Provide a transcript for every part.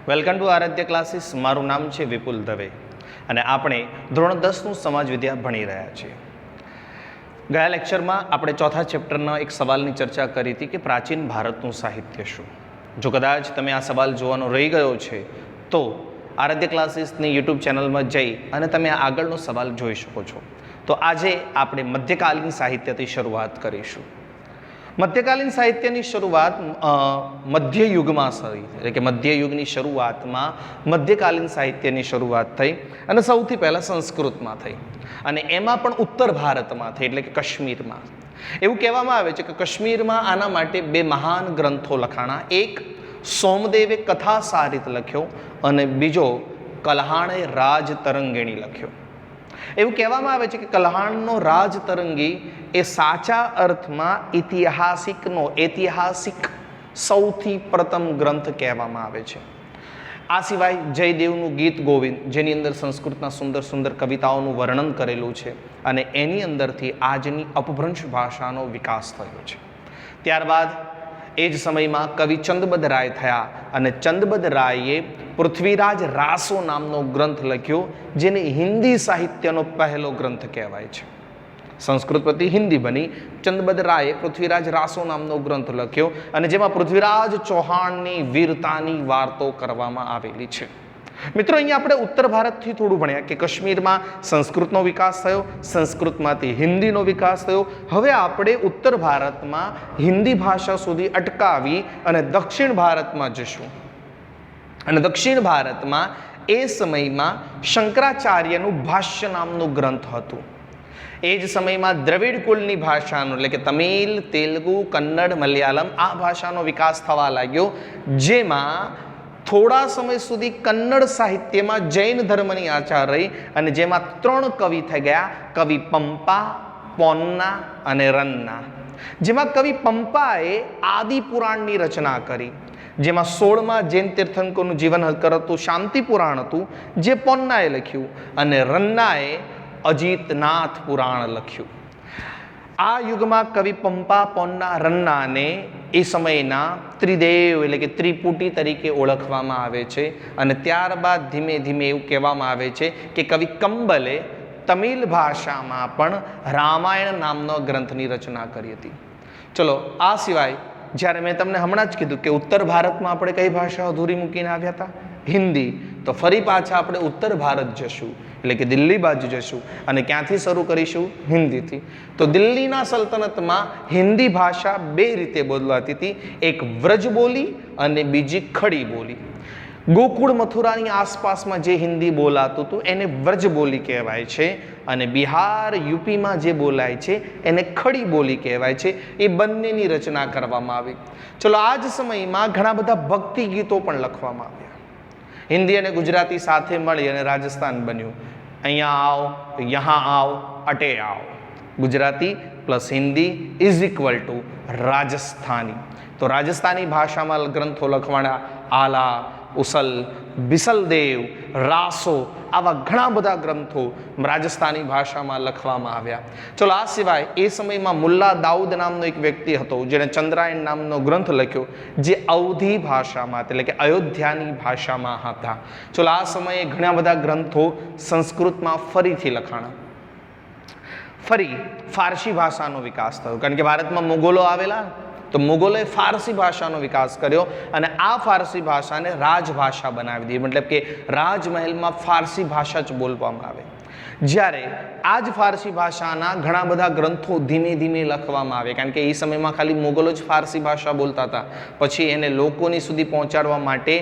Welcome to Aaradhya classes. મારું નામ છે વિપુલ દવે અને આપણે ધોરણ 10નું સમાજ વિદ્યા ભણી રહ્યા છીએ. ગયા લેક્ચરમાં આપણે ચોથા ચેપ્ટરના એક સવાલની ચર્ચા કરી હતી કે પ્રાચીન ભારતનું સાહિત્ય શું. જો કદાચ તમે આ સવાલ જોવાનો રહી ગયો છે તો આરાધ્ય ક્લાસીસની યુટ્યુબ ચેનલમાં જઈ અને તમે આગળનો સવાલ જોઈ શકો છો. તો આજે આપણે મધ્યકાલીન સાહિત્યથી શરૂઆત કરીશું. મધ્યકાલીન સાહિત્યની શરૂઆત મધ્યયુગમાં થઈ, એટલે કે મધ્યયુગની શરૂઆતમાં મધ્યકાલીન સાહિત્યની શરૂઆત થઈ અને સૌથી પહેલાં સંસ્કૃતમાં થઈ અને એમાં પણ ઉત્તર ભારતમાં થઈ, એટલે કે કાશ્મીરમાં. એવું કહેવામાં આવે છે કે કાશ્મીરમાં આના માટે બે મહાન ગ્રંથો લખાણા. એક સોમદેવે કથાસારિત લખ્યો અને બીજો કલ્હાણે રાજતરંગિણી લખ્યો. એવું કહેવામાં આવે છે કે કલ્હાણનો રાજતરંગી એ સાચા અર્થમાં ઐતિહાસિક સૌથી પ્રથમ ગ્રંથ કહેવામાં આવે છે. આ સિવાય જયદેવનું ગીત ગોવિંદ, જેની અંદર સંસ્કૃતના સુંદર સુંદર કવિતાઓનું વર્ણન કરેલું છે અને એની અંદરથી આજની અપભ્રંશ ભાષાનો વિકાસ થયો છે. ત્યારબાદ એ જ સમયમાં કવિ ચંદબદ રાય થયા અને ચંદબદ રાયે પૃથ્વીરાજ રાસો નામનો ગ્રંથ લખ્યો, જેને હિન્દી સાહિત્યનો પહેલો ગ્રંથ કહેવાય છે. સંસ્કૃત પરથી હિન્દી બની ચંદબદ રાયે પૃથ્વીરાજ રાસો નામનો ગ્રંથ લખ્યો અને જેમાં પૃથ્વીરાજ ચૌહાણની વીરતાની વાર્તો કરવામાં આવેલી છે. મિત્રો, અહીંયા આપણે ઉત્તર ભારતથી થોડું ભણ્યા કે કાશ્મીરમાં સંસ્કૃતનો વિકાસ થયો, સંસ્કૃતમાંથી હિન્દીનો વિકાસ થયો. હવે આપણે ઉત્તર ભારતમાં હિન્દી ભાષા સુધી અટકાવી અને દક્ષિણ ભારતમાં જશું. અને દક્ષિણ ભારતમાં એ સમયમાં શંકરાચાર્યનું ભાષ્ય નામનું ગ્રંથ હતું. એ જ સમયમાં દ્રવિડ કુળની ભાષાનું, એટલે કે તમિલ, તેલુગુ, કન્નડ, મલયાલમ આ ભાષાનો વિકાસ થવા લાગ્યો, જેમાં થોડા સમય સુધી કન્નડ સાહિત્યમાં જૈન ધર્મની આચાર રહી અને જેમાં 3 કવિ થઈ ગયા: કવિ પંપા, પોન્ના અને રન્ના. જેમાં કવિ પંપાએ આદિ પુરાણની રચના કરી, જેમાં 16મા જૈન તીર્થંકરનું જીવન હતું, શાંતિ પુરાણ હતું, જે પોન્નાએ લખ્યું, અને રન્નાએ અજીતનાથ પુરાણ લખ્યું. આ યુગમાં કવિ પંપા, પોન્ના, રન્નાને એ સમયના ત્રિદેવ, એટલે કે ત્રિપુટી તરીકે ઓળખવામાં આવે છે. અને ત્યારબાદ ધીમે ધીમે એવું કહેવામાં આવે છે કે કવિ કંબલે તમિલ ભાષામાં પણ રામાયણ નામનો ગ્રંથની રચના કરી હતી. ચલો, આ સિવાય જ્યારે મેં તમને હમણાં જ કીધું કે ઉત્તર ભારતમાં આપણે કઈ ભાષા અધૂરી મૂકીને આવ્યા હતા? હિન્દી. તો ફરી પાછા આપણે ઉત્તર ભારત જશું, એટલે કે દિલ્હી બાજુ જશું અને ક્યાંથી શરૂ કરીશું? હિન્દીથી. તો દિલ્હીના સલ્તનતમાં હિન્દી ભાષા 2 રીતે બોલાતી હતી, એક વ્રજ બોલી અને બીજી ખડી બોલી. ગોકુળ મથુરાની આસપાસમાં જે હિન્દી બોલાતું હતું એને વ્રજ બોલી કહેવાય છે અને બિહાર, યુપીમાં જે બોલાય છે એને ખડી બોલી કહેવાય છે. એ બંનેની રચના કરવામાં આવી. ચલો, આ જ સમયમાં ઘણા બધા ભક્તિ ગીતો પણ લખવામાં આવ્યા. હિન્દી અને ગુજરાતી સાથે મળી અને રાજસ્થાન બન્યું. અહીંયા આવ, યહાં આવ, અટે આવ. Gujarati plus Hindi is equal to Rajasthani. તો રાજસ્થાની ભાષામાં ગ્રંથો લખવાના આલા, ઉસલ, બિસલદેવ, રાસો, આવા ઘણા બધા ગ્રંથો રાજસ્થાની ભાષામાં લખવામાં આવ્યા. ચલો, આ સિવાય એ સમયમાં મુલ્લા દાઉદ નામનો એક વ્યક્તિ હતો, જેણે ચંદ્રાયણ નામનો ગ્રંથ લખ્યો, જે અવધી ભાષામાં, એટલે કે અયોધ્યાની ભાષામાં હતા. ચલો, આ સમયે ઘણા બધા ગ્રંથો સંસ્કૃતમાં ફરીથી લખાણા. ફરી ફારસી ભાષાનો વિકાસ થયો, કારણ કે ભારતમાં મુગલો આવેલા, તો મુગલોએ ફારસી ભાષાનો વિકાસ કર્યો અને આ ફારસી ભાષાને રાજભાષા બનાવી દીધી, મતલબ કે રાજમહેલમાં ફારસી ભાષા જ બોલવામાં આવે. જ્યારે આ જ ફારસી ભાષાના ઘણા બધા ગ્રંથો ધીમે ધીમે લખવામાં આવે, કારણ કે એ સમયમાં ખાલી મુગલો જ ફારસી ભાષા બોલતા હતા. પછી એને લોકોની સુધી પહોંચાડવા માટે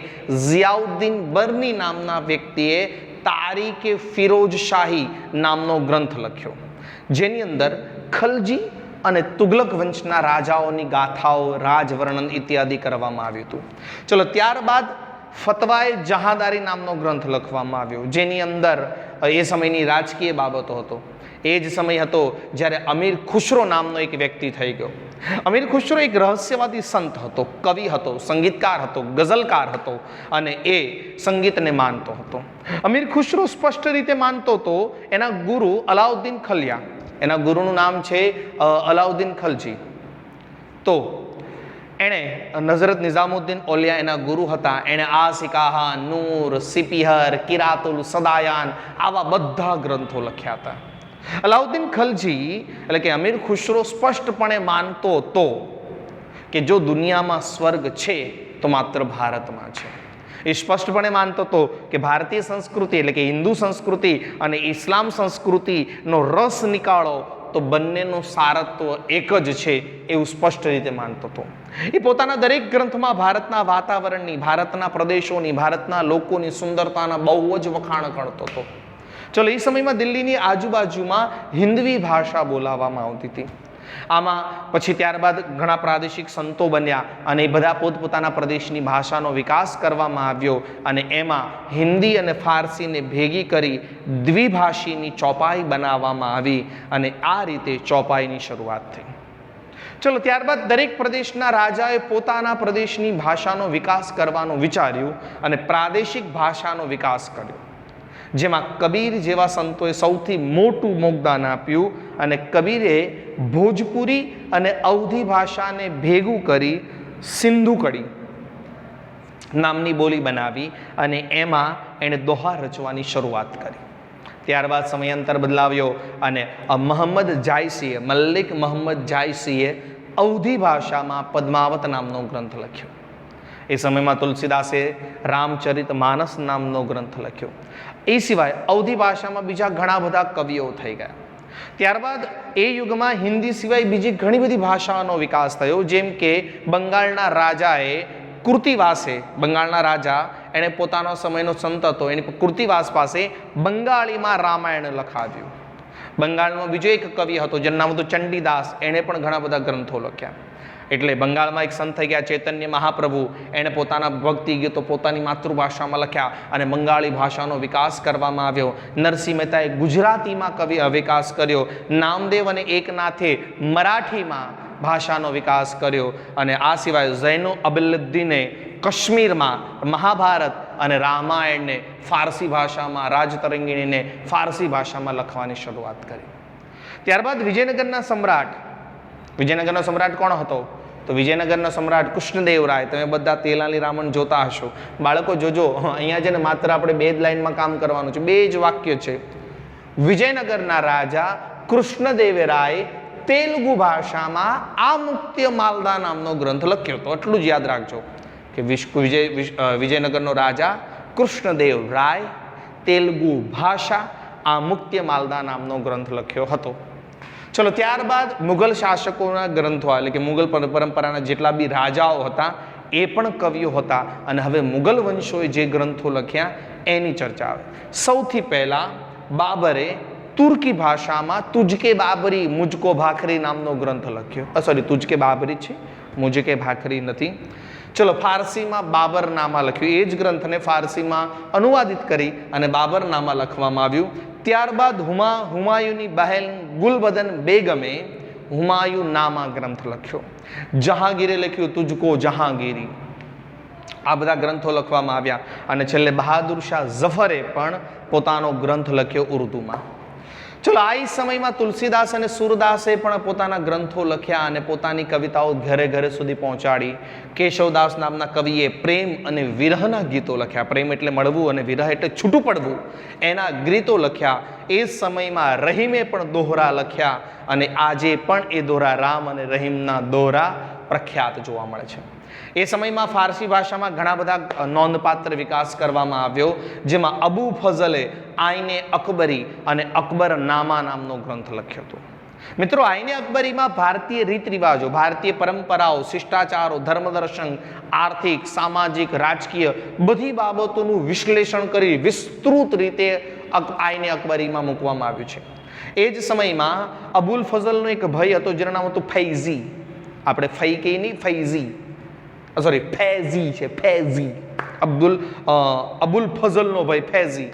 ઝિયાઉદ્દીન બર્ની નામના વ્યક્તિએ તારીકે ફિરોજ શાહી નામનો ગ્રંથ લખ્યો, જેની અંદર ખલજી અને તુગલક વંશના રાજાઓની ગાથાઓ, રાજવર્ણન ઇત્યાદિ કરવામાં આવ્યું હતું. ચલો, ત્યારબાદ ફતવાએ જહાંદારી નામનો ગ્રંથ લખવામાં આવ્યો, જેની અંદર એ સમયની રાજકીય બાબતો હતો. એ જ સમય હતો જ્યારે અમીર ખુશરો નામનો એક વ્યક્તિ થઈ ગયો. અમીર ખુશરો એક રહસ્યવાદી સંત હતો, કવિ હતો, સંગીતકાર હતો, ગઝલકાર હતો અને એ સંગીતને માનતો હતો. અમીર ખુશરો સ્પષ્ટ રીતે માનતો હતો એના ગુરુ અલાઉદ્દીન ખલ્યા, એના ગુરુનું નામ છે અલાઉદ્દીન ખલજી. તો એણે નઝરત નિઝામુદ્દીન ઓલિયા એના ગુરુ હતા. એણે આસિકાહા, નૂર, સિપિહર, કિરાતુલ સદાયાન આવા બધા ગ્રંથો લખ્યા હતા. અલાઉદ્દીન ખલજી એટલે કે અમીર ખુશરો સ્પષ્ટપણે માનતો હતો કે જો દુનિયામાં સ્વર્ગ છે તો માત્ર ભારતમાં છે. એ સ્પષ્ટપણે માનતો હતો કે ભારતીય સંસ્કૃતિ એટલે કે હિન્દુ સંસ્કૃતિ અને ઇસ્લામ સંસ્કૃતિનો રસ નીકાળો તો બંનેનું સારત્વ એક જ છે એવું સ્પષ્ટ રીતે માનતો હતો. એ પોતાના દરેક ગ્રંથમાં ભારતના વાતાવરણની, ભારતના પ્રદેશોની, ભારતના લોકોની સુંદરતાના બહુ જ વખાણ કરતો હતો. ચલો, એ સમયમાં દિલ્હીની આજુબાજુમાં હિન્દવી ભાષા બોલાવવામાં આવતી હતી. આમાં પછી ત્યારબાદ ઘણા પ્રાદેશિક સંતો બન્યા અને એ બધા પોતપોતાના પ્રદેશની ભાષાનો વિકાસ કરવામાં આવ્યો અને એમાં હિન્દી અને ફારસીને ભેગી કરી દ્વિભાષીની ચોપાઈ બનાવવામાં આવી અને આ રીતે ચોપાઈની શરૂઆત થઈ. ચલો, ત્યારબાદ દરેક પ્રદેશના રાજાએ પોતાના પ્રદેશની ભાષાનો વિકાસ કરવાનું વિચાર્યું અને પ્રાદેશિક ભાષાનો વિકાસ કર્યો, જેમાં કબીર જેવા સંતોએ સૌથી મોટું યોગદાન આપ્યું અને કબીરે ભોજપુરી અને અવધી ભાષાને ભેગું કરી સિંધુ કડી નામની બોલી બનાવી અને એમાં એણે દોહા રચવાની શરૂઆત કરી. ત્યારબાદ સમયાંતર બદલાવ્યો અને મહમ્મદ જાયસીએ, મલ્લિક મહમ્મદ જાયસીએ અવધી ભાષામાં પદ્માવત નામનો ગ્રંથ લખ્યો. એ સમયમાં તુલસીદાસે રામચરિત માનસ નામનો ગ્રંથ લખ્યો. એ સિવાય અવધી ભાષામાં બીજા ઘણા બધા કવિઓ થઈ ગયા. ત્યારબાદ એ યુગમાં હિન્દી સિવાય બીજી ઘણી બધી ભાષાઓનો વિકાસ થયો, જેમ કે બંગાળના રાજાએ કૃતિવાસે, બંગાળના રાજા એણે પોતાનો સમયનો સંત હતો, એની કૃતિવાસ પાસે બંગાળીમાં રામાયણ લખાવ્યું. બંગાળનો બીજો એક કવિ હતો જેનું નામ હતું ચંડીદાસ, એણે પણ ઘણા બધા ગ્રંથો લખ્યા. એટલે બંગાળમાં એક સંત થઈ ગયા ચૈતન્ય મહાપ્રભુ, એણે પોતાના ભક્તિ ગીતો પોતાની માતૃભાષામાં લખ્યા અને બંગાળી ભાષાનો વિકાસ કરવામાં આવ્યો. નરસિંહ મહેતાએ ગુજરાતીમાં વિકાસ કર્યો. નામદેવ અને એકનાથે મરાઠીમાં ભાષાનો વિકાસ કર્યો અને આ સિવાય ઝૈનો અબિદુદ્દીને કાશ્મીરમાં મહાભારત અને રામાયણને ફારસી ભાષામાં, રાજતરંગીણીને ફારસી ભાષામાં લખવાની શરૂઆત કરી. ત્યારબાદ વિજયનગરના સમ્રાટ કોણ હતો? તો વિજયનગરના સમ્રાટ કૃષ્ણદેવરાય. તમે બધા તેલાલી રામન જોતા હશો. બાળકો જોજો, અહીંયા છે ને માત્ર આપણે બે જ લાઈનમાં કામ કરવાનું છે, બે જ વાક્ય છે. વિજયનગરના રાજા કૃષ્ણદેવરાય તેલુગુ ભાષામાં આમુક્ત્ય માલદા નામનો ગ્રંથ લખ્યો હતો. એટલું જ યાદ રાખજો કે વિજયનગરનો રાજા કૃષ્ણદેવરાય તેલુગુ ભાષા આમુક્ત્ય માલદા નામનો ગ્રંથ લખ્યો હતો. ચલો, ત્યારબાદ મુઘલ શાસકોના ગ્રંથો એટલે કે મુઘલ પરંપરાના જેટલા બી રાજાઓ હતા એ પણ કવિઓ હતા અને હવે મુઘલ વંશોએ જે ગ્રંથો લખ્યા એની ચર્ચા આવે. સૌથી પહેલા બાબરે તુર્કી ભાષામાં તુજકે બાબરી મુજકો ભાખરી નામનો ગ્રંથ લખ્યો. સોરી, તુજકે બાબરી છે, મુજકે ભાખરી નથી. ચલો, ફારસીમાં બાબરનામા લખ્યું. એ જ ગ્રંથને ફારસીમાં અનુવાદિત કરી અને બાબરનામા લખવામાં આવ્યું. ત્યારબાદ હુમાયુની બહેન ગુલબદન બેગમે હુમાયુનામા ગ્રંથ લખ્યો. જહાંગીરે લખ્યું તુજકો જહાંગીરી. આ બધા ગ્રંથો લખવામાં આવ્યા અને છેલ્લે બહાદુર શાહ ઝફરે પણ પોતાનો ગ્રંથ લખ્યો ઉર્દુમાં. ચલો, આ સમયમાં તુલસીદાસ અને સુરદાસે પણ પોતાના ગ્રંથો લખ્યા અને પોતાની કવિતાઓ ઘરે ઘરે સુધી પહોંચાડી. કેશવદાસ નામના કવિએ પ્રેમ અને વિરહના ગીતો લખ્યા. પ્રેમ એટલે મળવું અને વિરહ એટલે છૂટું પડવું, એના ગીતો લખ્યા. એ સમયમાં રહીમે પણ દોહરા લખ્યા અને આજે પણ એ દોહરા રામ અને રહીમના દોહરા પ્રખ્યાત જોવા મળે છે. એ સમયમાં ફારસી ભાષામાં ઘણા બધા નોંધપાત્ર વિકાસ કરવામાં આવ્યો, જેમાં અબુ ફઝલે આઈને અકબરી અને અકબરનામા નામનો ગ્રંથ લખ્યો હતો. મિત્રો, આઈને અકબરીમાં ભારતીય રીત રિવાજો, ભારતીય પરંપરાઓ, શિષ્ટાચારો, ધર્મદર્શન, આર્થિક, સામાજિક, રાજકીય બધી બાબતોનું વિશ્લેષણ કરી વિસ્તૃત રીતે આઈને અકબરીમાં મૂકવામાં આવ્યું છે. એ જ સમયમાં અબુલ ફઝલનો એક ભાઈ હતો જેનું નામ હતું ફૈઝી. આપણે ફૈ કહીએ નહીં, ફૈઝી, સોરી ફૈઝી છે, ફૈઝી. અબુલ ફઝલનો ભાઈ ફૈઝી,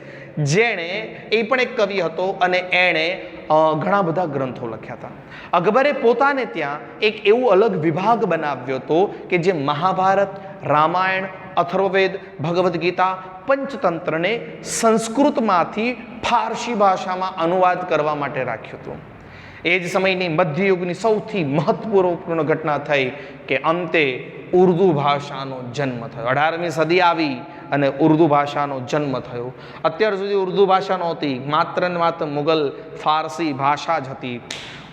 જેણે એ પણ એક કવિ હતો અને એણે ઘણા બધા ગ્રંથો લખ્યા હતા. અકબરે પોતાને ત્યાં એક એવું અલગ વિભાગ બનાવ્યો હતો કે જે મહાભારત, રામાયણ, અથર્વવેદ, ભગવદ્ ગીતા, પંચતંત્રને સંસ્કૃતમાંથી ફારસી ભાષામાં અનુવાદ કરવા માટે રાખ્યું હતું. એ જ સમયની મધ્યયુગની સૌથી મહત્વપૂર્ણ ઘટના થઈ કે અંતે ઉર્દુ ભાષાનો જન્મ થયો. 18મી સદી આવી અને ઉર્દુ ભાષાનો જન્મ થયો. અત્યાર સુધી ઉર્દુ ભાષા નહોતી, માત્ર ને માત્ર મુગલ ફારસી ભાષા જ હતી.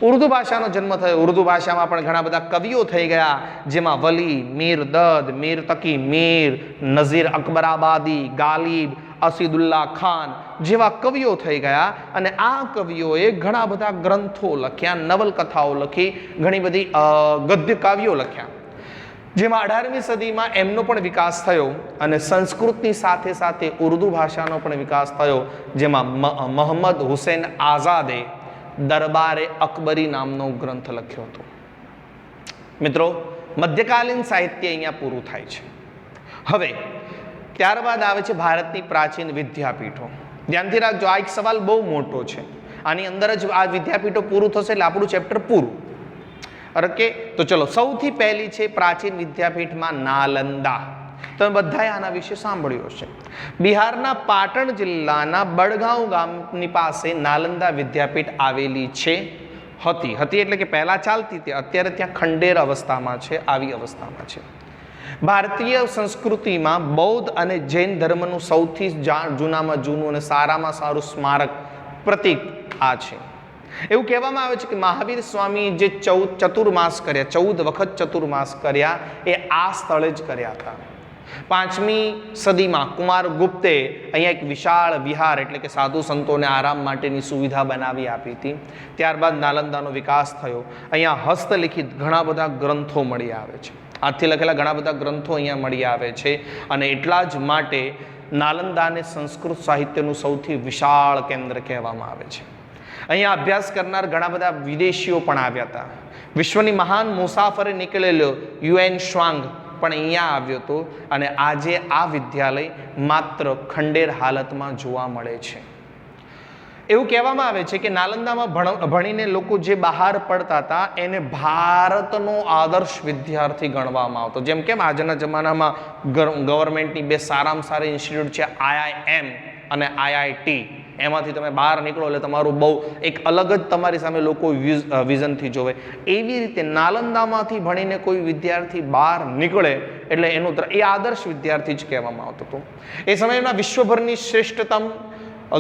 ઉર્દુ ભાષાનો જન્મ થયો. ઉર્દુ ભાષામાં પણ ઘણા બધા કવિઓ થઈ ગયા, જેમાં વલી, મીર દદ, મીર તકી મીર, નઝીર અકબરાબાદી, ગાલિબ, અસીદુલ્લા ખાન જેવા કવિઓ થઈ ગયા. અને આ કવિઓએ ઘણા બધા ગ્રંથો લખ્યા, નવલકથાઓ લખી, ઘણી બધી ગદ્ય કાવ્યો લખ્યા, જેમાં 18મી સદીમાં એમનો પણ વિકાસ થયો અને સંસ્કૃતની સાથે સાથે ઉર્દુ ભાષાનો પણ વિકાસ થયો, જેમાં મોહમ્મદ હુસૈન આઝાદે દરબારે અકબરી નામનો ગ્રંથ લખ્યો હતો. મિત્રો, મધ્યકાલીન સાહિત્ય અહીંયા પૂરું થાય છે. હવે ત્યારબાદ આવે છે ભારતની પ્રાચીન વિદ્યાપીઠો. ધ્યાનથી રાખજો, આ એક સવાલ બહુ મોટો છે. આની અંદર જ આ વિદ્યાપીઠો પૂરું થશે એટલે આપણું ચેપ્ટર પૂરું. ઓકે, તો ચલો, સૌથી પહેલી છે પ્રાચીન વિદ્યાપીઠમાં નાલંદા. તમે બધાએ આના વિશે સાંભળ્યું હશે. બિહારના પાટણ જિલ્લાના બડગાંવ ગામની પાસે નાલંદા વિદ્યાપીઠ આવેલી છે. હતી એટલે કે પહેલા ચાલતી હતી, અત્યારે ત્યાં ખંડેર અવસ્થામાં છે, આવી અવસ્થામાં છે. ભારતીય સંસ્કૃતિમાં બૌદ્ધ અને જૈન ધર્મનું સૌથી જૂનામાં જૂનું અને સારામાં સારું સ્મારક પ્રતીક આ છે. એવું કહેવામાં આવે છે કે મહાવીર સ્વામી જે 14 વખત ચતુર્માસ કર્યા એ આ સ્થળે જ કર્યા હતા. 5મી સદીમાં કુમાર ગુપ્તે અહીંયા એક વિશાળ વિહાર એટલે કે સાધુ સંતોને આરામ માટેની સુવિધા બનાવી આપી હતી. ત્યારબાદ નાલંદાનો વિકાસ થયો. અહીંયા હસ્તલિખિત ઘણા બધા ગ્રંથો મળી આવે છે. હાથથી લખેલા ઘણા બધા ગ્રંથો અહીંયા મળી આવે છે. અને એટલા જ માટે નાલંદાને સંસ્કૃત સાહિત્યનું સૌથી વિશાળ કેન્દ્ર કહેવામાં આવે છે. અહીંયા અભ્યાસ કરનાર ઘણા બધા વિદેશીઓ પણ આવ્યા હતા. વિશ્વની મહાન મુસાફરે નીકળેલો યુએન શ્વાંગ પણ અહીંયા આવ્યો હતો. અને આજે આ વિદ્યાલય માત્ર ખંડેર હાલતમાં જોવા મળે છે. એવું કહેવામાં આવે છે કે નાલંદામાં ભણીને લોકો જે બહાર પડતા હતા એને ભારતનો આદર્શ વિદ્યાર્થી ગણવામાં આવતો. જેમ કેમ આજના જમાનામાં ગવર્મેન્ટની બે સારામાં સારી ઇન્સ્ટિટ્યૂટ છે, IIM અને IIT, એમાંથી તમે બહાર નીકળો એટલે તમારું બહુ એક અલગ જ તમારી સામે લોકો વિઝનથી જોવે. એવી રીતે નાલંદામાંથી ભણીને કોઈ વિદ્યાર્થી બહાર નીકળે એટલે એનું એ આદર્શ વિદ્યાર્થી જ કહેવામાં આવતો હતો. એ સમયના વિશ્વભરની શ્રેષ્ઠતમ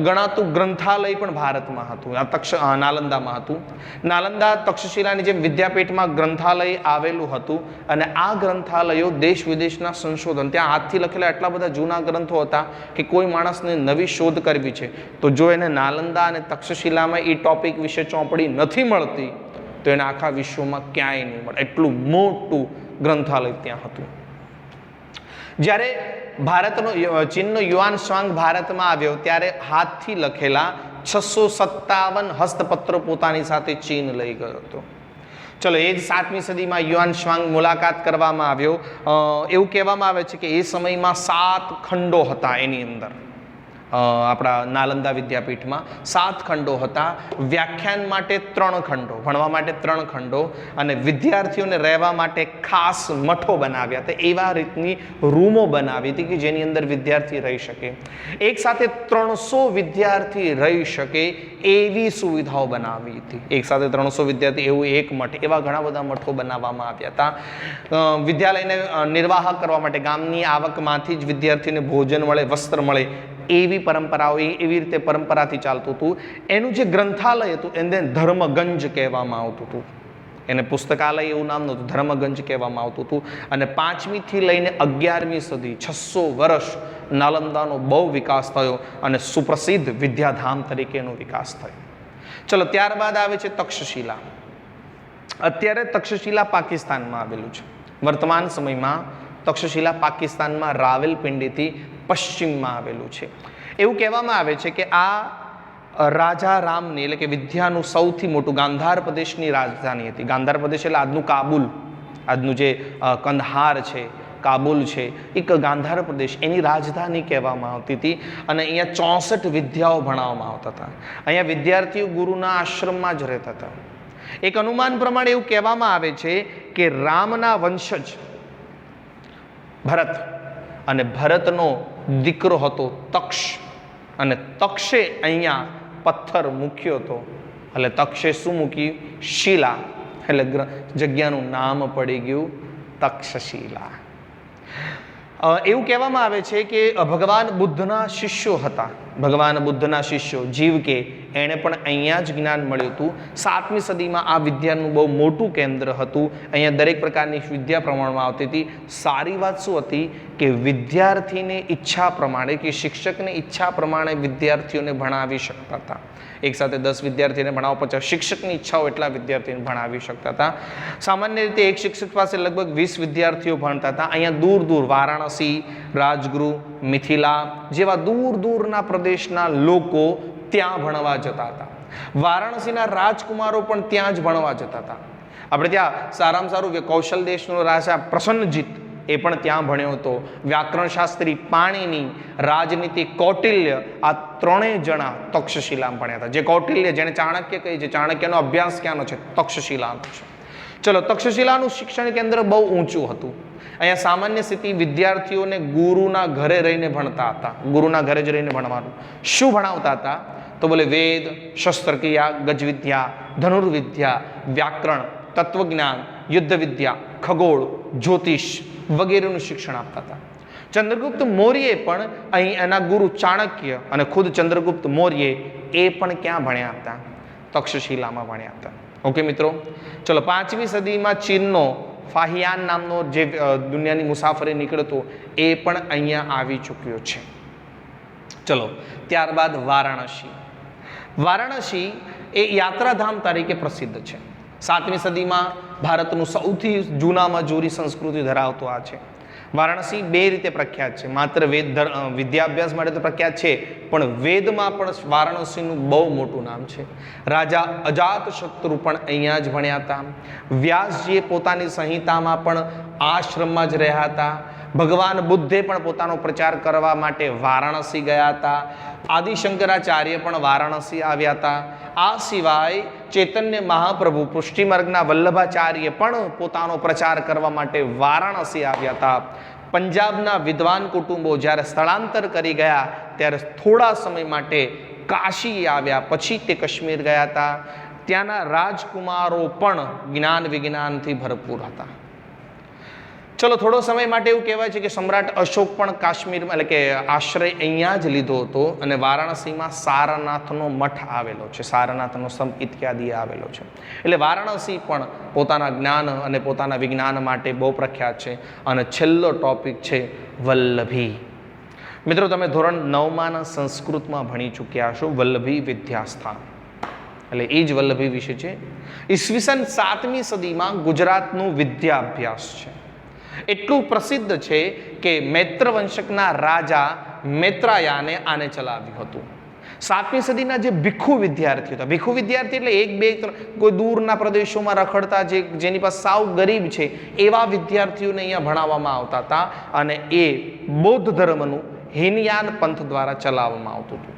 ગણાતું ગ્રંથાલય પણ ભારતમાં હતું, નાલંદામાં હતું. નાલંદા તક્ષશિલાની જેમ વિદ્યાપીઠમાં ગ્રંથાલય આવેલું હતું. અને આ ગ્રંથાલયો દેશ વિદેશના સંશોધન, ત્યાં હાથથી લખેલા એટલા બધા જૂના ગ્રંથો હતા કે કોઈ માણસને નવી શોધ કરવી છે તો જો એને નાલંદા અને તક્ષશિલામાં એ ટોપિક વિશે ચોપડી નથી મળતી તો એને આખા વિશ્વમાં ક્યાંય નહીં મળે. એટલું મોટું ગ્રંથાલય ત્યાં હતું. જ્યારે ભારતનો ચીનનો યુઆન શ્વાંગ ભારતમાં આવ્યો ત્યારે હાથથી લખેલા 657 હસ્તપત્રો પોતાની સાથે ચીન લઈ ગયો હતો. ચલો, એ જ 7મી સદીમાં યુઆન શ્વાંગ મુલાકાત કરવામાં આવ્યો. એવું કહેવામાં આવે છે કે એ સમયમાં 7 ખંડો હતા. એની અંદર આપણા નાલંદા વિદ્યાપીઠમાં 7 ખંડો હતા. વ્યાખ્યાન માટે 3 ખંડો, ભણવા માટે 3 ખંડો, અને વિદ્યાર્થીઓને રહેવા માટે ખાસ મઠો બનાવ્યા હતા. એવા રીતની રૂમો બનાવી હતી કે જેની અંદર વિદ્યાર્થી રહી શકે. એક સાથે 300 વિદ્યાર્થી રહી શકે એવી સુવિધાઓ બનાવી હતી. એક સાથે 300 વિદ્યાર્થી એવું એક મઠ, એવા ઘણા બધા મઠો બનાવવામાં આવ્યા હતા. વિદ્યાલયને નિર્વાહ કરવા માટે ગામની આવકમાંથી જ વિદ્યાર્થીને ભોજન મળે, વસ્ત્ર મળે, એવી પરંપરાઓ, એવી રીતે પરંપરાથી ચાલતું હતું. એનું જે ગ્રંથાલય હતું એને ધર્મગંજ કહેવામાં આવતું હતું. એને પુસ્તકાલય એવું નામ નહોતું, ધર્મગંજ કહેવામાં આવતું હતું. અને 5મીથી લઈને 11મી સદી 600 વર્ષ નાલંદાનો બહુ વિકાસ થયો અને સુપ્રસિદ્ધ વિદ્યાધામ તરીકેનો વિકાસ થયો. ચલો, ત્યારબાદ આવે છે તક્ષશિલા. અત્યારે તક્ષશિલા પાકિસ્તાનમાં આવેલું છે. વર્તમાન સમયમાં તક્ષશિલા પાકિસ્તાનમાં રાવલપિંડીથી પશ્ચિમમાં આવેલું છે. એવું કહેવામાં આવે છે કે આ રાજા રામની એટલે કે વિદ્યાનું સૌથી મોટું ગાંધાર પ્રદેશની રાજધાની હતી. ગાંધાર પ્રદેશ એટલે આજનું કાબુલ, આજનું જે કંદહાર છે, કાબુલ છે, એક ગાંધાર પ્રદેશ એની રાજધાની કહેવામાં આવતી હતી. અને અહીંયા 64 વિદ્યાઓ ભણાવવામાં આવતા હતા. અહીંયા વિદ્યાર્થીઓ ગુરુના આશ્રમમાં જ રહેતા હતા. એક અનુમાન પ્રમાણે એવું કહેવામાં આવે છે કે રામના વંશજ ભરત અને ભરતનો દીકરો હતો તક્ષ, અને તક્ષે અહીંયા પથ્થર મૂક્યો હતો એટલે તક્ષે શું મૂક્યું? શિલા. એટલે જગ્યાનું નામ પડી ગયું તક્ષશિલા. એવું કહેવામાં આવે છે કે ભગવાન બુદ્ધના શિષ્યો હતા. ભગવાન બુદ્ધના શિષ્યો જીવ કે એણે પણ અહીંયા જ જ્ઞાન મળ્યું હતું. 7મી સદીમાં આ વિદ્યાનું બહુ મોટું કેન્દ્ર હતું. અહીંયા દરેક પ્રકારની વિદ્યા પ્રમાણમાં આવતી હતી. સારી વાત શું હતી કે વિદ્યાર્થીને ઈચ્છા પ્રમાણે કે શિક્ષકની ઈચ્છા પ્રમાણે વિદ્યાર્થીઓને ભણાવી શકતા હતા. એક સાથે 10 વિદ્યાર્થીને ભણાવો, પછી શિક્ષકની ઈચ્છાઓ એટલા વિદ્યાર્થીને ભણાવી શકતા હતા. સામાન્ય રીતે એક શિક્ષક પાસે લગભગ 20 વિદ્યાર્થીઓ ભણતા હતા. અહીંયા દૂર દૂર વારાણસી, રાજગૃહ, મિથિલા જેવા દૂર દૂરના પ્રદેશના લોકો ત્યાં ભણવા જતા હતા. વારાણસીના રાજકુમારો પણ ત્યાં જ ભણવા જતા હતા. આપણે ત્યાં સારામાં સારું કે કૌશલ દેશનો રાજા પ્રસન્નજીત એ પણ ત્યાં ભણ્યો હતો. વ્યાકરણ શાસ્ત્રી પાણીની, રાજનીતિ કૌટિલ્ય, આ ત્રણેય જણા તક્ષશિલામાં ભણ્યા હતા. જે કૌટિલ્ય, જેને ચાણક્ય કહે છે, ચાણક્યનો અભ્યાસ ક્યાંનો છે? તક્ષશિલાનો છે. ચલો, તક્ષશિલાનું શિક્ષણ કેન્દ્ર બહુ ઊંચું હતું. અહીંયા સામાન્ય સ્થિતિ વિદ્યાર્થીઓને ગુરુના ઘરે રહીને ભણતા હતા. ગુરુના ઘરે જ રહીને ભણવાનું. શું ભણાવતા હતા? તો બોલે વેદ, શસ્ત્રક્રિયા, ગજવિદ્યા, ધનુર્વિદ્યા, વ્યાકરણ, તત્વજ્ઞાન, યુદ્ધ વિદ્યા, ખગોળ, જ્યોતિષ વગેરેનું શિક્ષણ આપતા હતા. ચંદ્રગુપ્ત મૌર્યે પણ અહીં એના ગુરુ ચાણક્ય અને ખુદ ચંદ્રગુપ્ત મૌર્યે એ પણ ક્યાં ભણ્યા હતા? તક્ષશિલામાં ભણ્યા હતા. ઓકે મિત્રો, ચલો 5મી સદીમાં ચીનનો ફાહિયાન નામનો જે દુનિયાની મુસાફરી નીકળતો એ પણ અહીંયા આવી ચૂક્યો છે. ચલો, ત્યારબાદ વારાણસી. વારાણસી એ યાત્રાધામ તરીકે પ્રસિદ્ધ છે. 7મી સદીમાં ભારતનું સૌથી જૂનામાં જૂની સંસ્કૃતિ ધરાવતો આ છે. વારાણસી 2 રીતે પ્રખ્યાત છે. માત્ર વિદ્યાભ્યાસ માટે તો પ્રખ્યાત છે, પણ વેદમાં પણ વારાણસીનું બહુ મોટું નામ છે. રાજા અજાતશત્રુ પણ અહીંયા જ ભણ્યા હતા. વ્યાસજીએ પોતાની સંહિતામાં પણ આશ્રમમાં જ રહ્યા હતા. ભગવાન બુદ્ધે પણ પોતાનો પ્રચાર કરવા માટે વારાણસી ગયા હતા. આદિશંકરાચાર્ય પણ વારાણસી આવ્યા હતા. આ સિવાય ચૈતન્ય મહાપ્રભુ પુષ્ટિમાર્ગના વલ્લભાચાર્ય પણ પોતાનો પ્રચાર કરવા માટે વારાણસી આવ્યા હતા. પંજાબના વિદ્વાન કુટુંબો જ્યારે સ્થળાંતર કરી ગયા ત્યારે થોડા સમય માટે કાશી આવ્યા, પછી તે કાશ્મીર ગયા હતા. ત્યાંના રાજકુમારો પણ જ્ઞાન વિજ્ઞાનથી ભરપૂર હતા. ચલો, થોડો સમય માટે એવું કહેવાય છે કે સમ્રાટ અશોક પણ કાશ્મીરમાં એટલે કે આશ્રય અહીંયા જ લીધો હતો અને વારાણસીમાં સારનાથનો મઠ આવેલો છે. સારનાથનો સંપ ઇત્યાદિ આવેલો છે. એટલે વારાણસી પણ પોતાના જ્ઞાન અને પોતાના વિજ્ઞાન માટે બહુ પ્રખ્યાત છે. અને છેલ્લો ટોપિક છે વલ્લભી. મિત્રો, તમે ધોરણ 9માં સંસ્કૃતમાં ભણી ચૂક્યા છો વલ્લભી વિદ્યાસ્થાન. એટલે એ જ વલ્લભી વિશે છે. ઈસવીસન 7મી સદીમાં ગુજરાતનું વિદ્યાભ્યાસ છે. એટલું પ્રસિદ્ધ છે કે મૈત્ર વંશકના રાજા મૈત્રાયાને આને ચલાવ્યું હતું. 7મી સદીના જે ભિક્ષુ વિદ્યાર્થીઓ હતા, ભિક્ષુ વિદ્યાર્થી એટલે 1, 2, 3 કોઈ દૂરના પ્રદેશોમાં રખડતા જેની પાસે સાવ ગરીબ છે એવા વિદ્યાર્થીઓને અહીંયા ભણાવવામાં આવતા હતા. અને એ બૌદ્ધ ધર્મનું હીનયાન પંથ દ્વારા ચલાવવામાં આવતું હતું.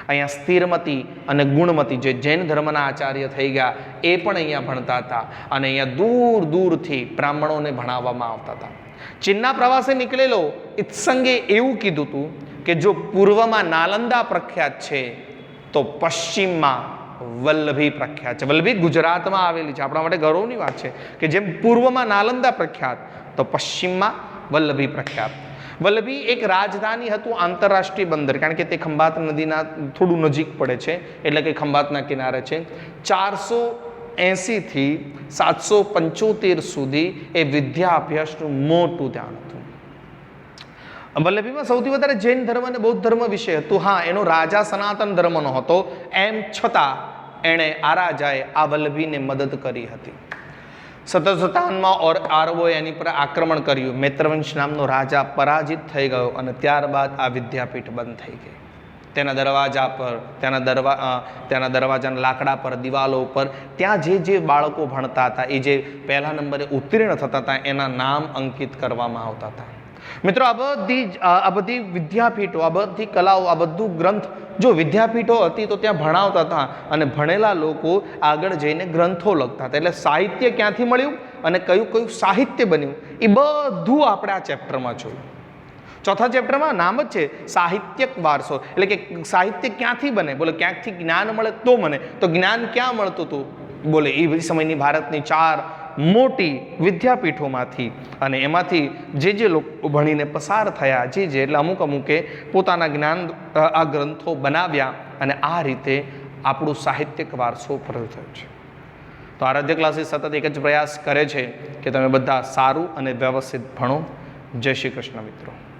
અહીંયા સ્થિરમતી અને ગુણમતી જે જૈન ધર્મના આચાર્ય થઈ ગયા એ પણ અહીંયા ભણતા હતા. અને અહીંયા દૂર દૂરથી બ્રાહ્મણોને ભણાવવામાં આવતા હતા. ચીનના પ્રવાસે નીકળેલો ઇત્સંગે એવું કીધું હતું કે જો પૂર્વમાં નાલંદા પ્રખ્યાત છે તો પશ્ચિમમાં વલ્લભી પ્રખ્યાત છે. વલ્લભી ગુજરાતમાં આવેલી છે. આપણા માટે ગૌરવની વાત છે કે જેમ પૂર્વમાં નાલંદા પ્રખ્યાત તો પશ્ચિમમાં વલ્લભી પ્રખ્યાત. વલ્લભી એક રાજધાની હતું, આંતરરાષ્ટ્રીય બંદર, કારણ કે તે ખંભાત નદીના થોડું નજીક પડે છે, એટલે કે ખંભાતના કિનારે છે. 480 થી 775 સુધી એ વિદ્યા અભ્યાસનું મોટું ધ્યાન હતું. વલ્લભીમાં સૌથી વધારે જૈન ધર્મ અને બૌદ્ધ ધર્મ વિશે હતું. હા, એનો રાજા સનાતન ધર્મનો હતો, એમ છતાં એણે આ રાજાએ આ વલ્લભીને મદદ કરી હતી. 1757માં આરબોએ એની પર આક્રમણ કર્યું. મૈત્રવંશ નામનો રાજા પરાજિત થઈ ગયો અને ત્યારબાદ આ વિદ્યાપીઠ બંધ થઈ ગઈ. તેના દરવાજા પર, તેના દરવાજાના લાકડા પર, દિવાલો ઉપર ત્યાં જે બાળકો ભણતા હતા, એ જે પહેલા નંબરે ઉત્તીર્ણ થતા હતા એના નામ અંકિત કરવામાં આવતા હતા. મિત્રો, આ બધી વિદ્યાપીઠો, આ બધી કલાઓ, આ બધું ગ્રંથ જો વિદ્યાપીઠો હતી તો ત્યાં ભણાવતા હતા અને ભણેલા લોકો આગળ જઈને ગ્રંથો લખતા હતા. એટલે સાહિત્ય ક્યાંથી મળ્યું અને કયું કયું સાહિત્ય બન્યું એ બધું આપણે આ ચેપ્ટરમાં જોયું. ચોથા ચેપ્ટરમાં નામ જ છે સાહિત્યક વારસો, એટલે કે સાહિત્ય ક્યાંથી બને? બોલે ક્યાંકથી જ્ઞાન મળે તો મને. તો જ્ઞાન ક્યાં મળતું હતું? બોલે એ સમયની ભારતની 4 મોટી વિદ્યાપીઠોમાંથી, અને એમાંથી જે લોકો ભણીને પસાર થયા, એટલે અમુકે પોતાના જ્ઞાન આ ગ્રંથો બનાવ્યા, અને આ રીતે આપણું સાહિત્યક વારસો પ્રગટ થયો છે. તો આરાધ્ય ક્લાસીસ સતત એક જ પ્રયાસ કરે છે કે તમે બધા સારું અને વ્યવસ્થિત ભણો. જય શ્રી કૃષ્ણ મિત્રો.